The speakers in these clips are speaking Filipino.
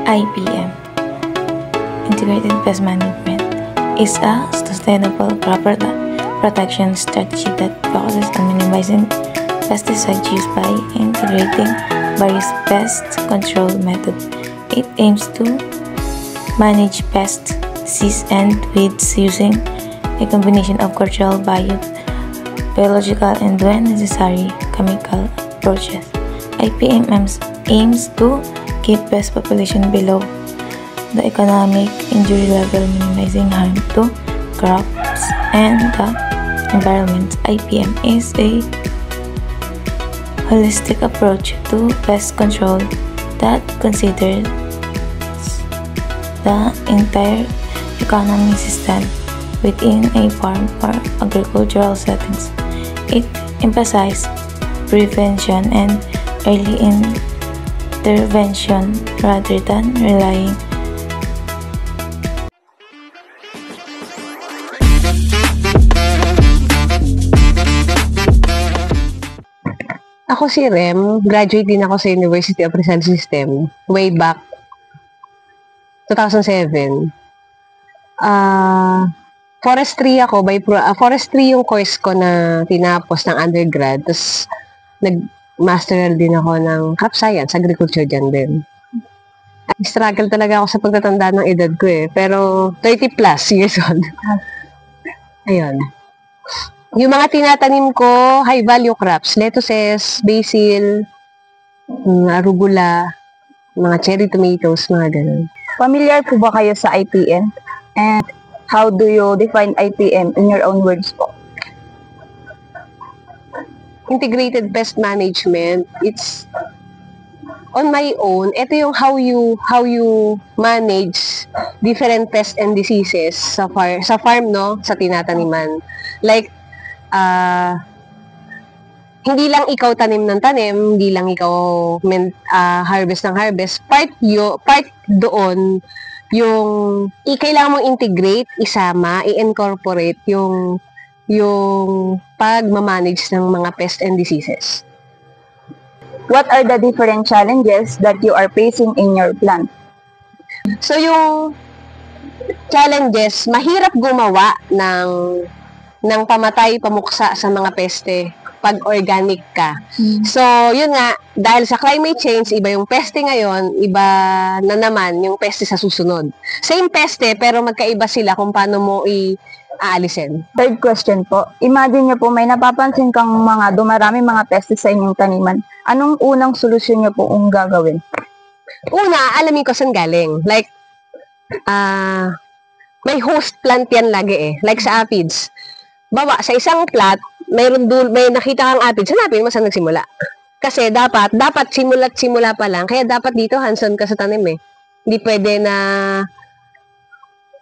IPM, Integrated Pest Management, is a sustainable crop protection strategy that focuses on minimizing pesticide use by integrating various pest control methods. It aims to manage pests, disease, and weeds using a combination of cultural, biological, and when necessary, chemical approaches. IPM aims to keep pest population below the economic injury level, minimizing harm to crops and the environment. IPM is a holistic approach to pest control that considers the entire economic system within a farm or agricultural settings. It emphasizes prevention and early intervention rather than relying Ako si Rem, graduate din ako sa University of Rizal System way back 2007. Forestry ako, forestry yung course ko na tinapos ng undergrad. Tapos nag-masteral din ako ng crop science, agriculture dyan din. Struggle talaga ako sa pagtatanda ng edad ko pero 30 plus years old. Ayun. Yung mga tinatanim ko, high value crops, lettuces, basil, arugula, mga cherry tomatoes, mga ganun. Familiar po ba kayo sa IPM? And how do you define IPM in your own words po? Integrated Pest Management, it's on my own. Ito yung how you manage different pests and diseases sa farm, no? Sa tinataniman. Like, hindi lang ikaw tanim ng tanim, hindi lang ikaw harvest ng harvest. Part doon yung kailangan mong integrate, isama, i-incorporate yung pag-manage ng mga pests and diseases. What are the different challenges that you are facing in your plant? So yung challenges, mahirap gumawa ng pamatay, pamuksa sa mga peste pag organic ka. So, yun nga, dahil sa climate change, iba yung peste ngayon, iba na naman yung peste sa susunod. Same peste, pero magkaiba sila kung paano mo aalisin. Third question po, imagine nyo po may napapansin kang dumarami mga peste sa inyong taniman. Anong unang solusyon nyo po gagawin? Una, alamin ko saan galing. Like, may host plant yan lagi like sa aphids. Bawa, sa isang plat, may nakita kang aphids, hanapin mo saan nagsimula. Kasi dapat simula pa lang. Kaya dapat dito, hands-on ka sa tanim Hindi pwede na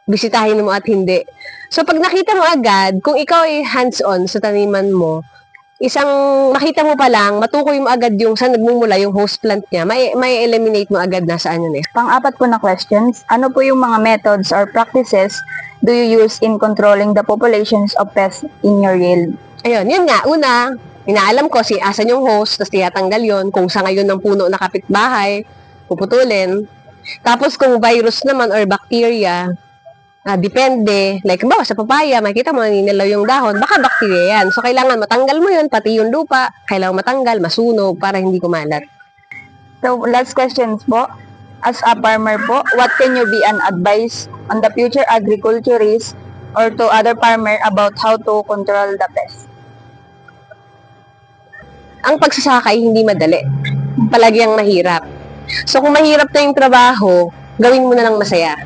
bisitahin mo at hindi. So, pag nakita mo agad, kung ikaw ay hands-on sa taniman mo, makita mo pa lang, matukoy mo agad yung saan nagmumula yung host plant niya, may eliminate mo agad na saan yun Pang-apat po na questions, ano po yung mga methods or practices do you use in controlling the populations of pests in your yield? Ayun, yun nga. Una, inaalam ko asan yung host, tapos tiyatanggal yun. Kung sa ngayon ng puno na kapitbahay, puputulin. Tapos kung virus naman or bacteria, depende. Like, bawa sa papaya, makikita mo naninilaw yung dahon, baka bacteria yan. So, kailangan matanggal mo yun, pati yung lupa, kailangan matanggal, masunog, para hindi kumalat. So, last questions po. As a farmer po, what can you be an advice on the future agriculturists or to other farmer about how to control the pests? Ang pagsasakay hindi madali. Palagi ang mahirap. So, kung mahirap na yung trabaho, gawin mo na lang masaya.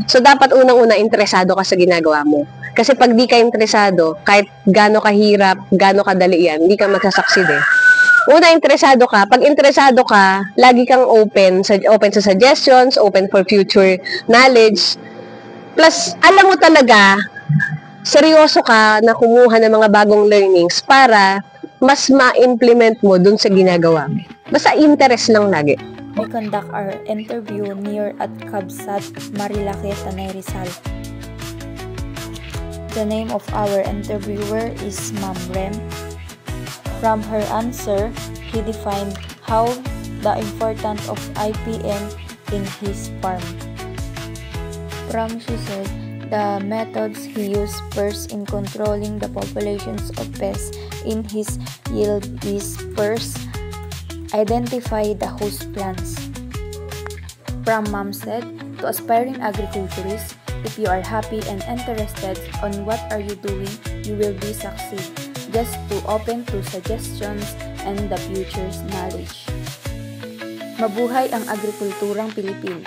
So, dapat unang-una interesado ka sa ginagawa mo. Kasi pag di ka interesado, kahit gaano kahirap, gaano kadali yan, hindi ka magsasucceed Una, interesado ka. Pag interesado ka, lagi kang open sa suggestions, open for future knowledge. Plus, alam mo talaga, seryoso ka na kumuha ng mga bagong learnings para mas ma-implement mo dun sa ginagawa mo. Basta interest lang lagi. We conduct our interview near at Kabsat, Marilake, Tanay Rizal. The name of our interviewer is Ma'am Rem. From her answer, he defined how the importance of IPM in his farm. Pram, she said, the methods he used first in controlling the populations of pests in his yield is first, identify the host plants. Pram Mom said, to aspiring agriculturists, if you are happy and interested on what are you doing, you will be succeed. Just to open to suggestions and the future's knowledge. Mabuhay ang agrikulturang Pilipino.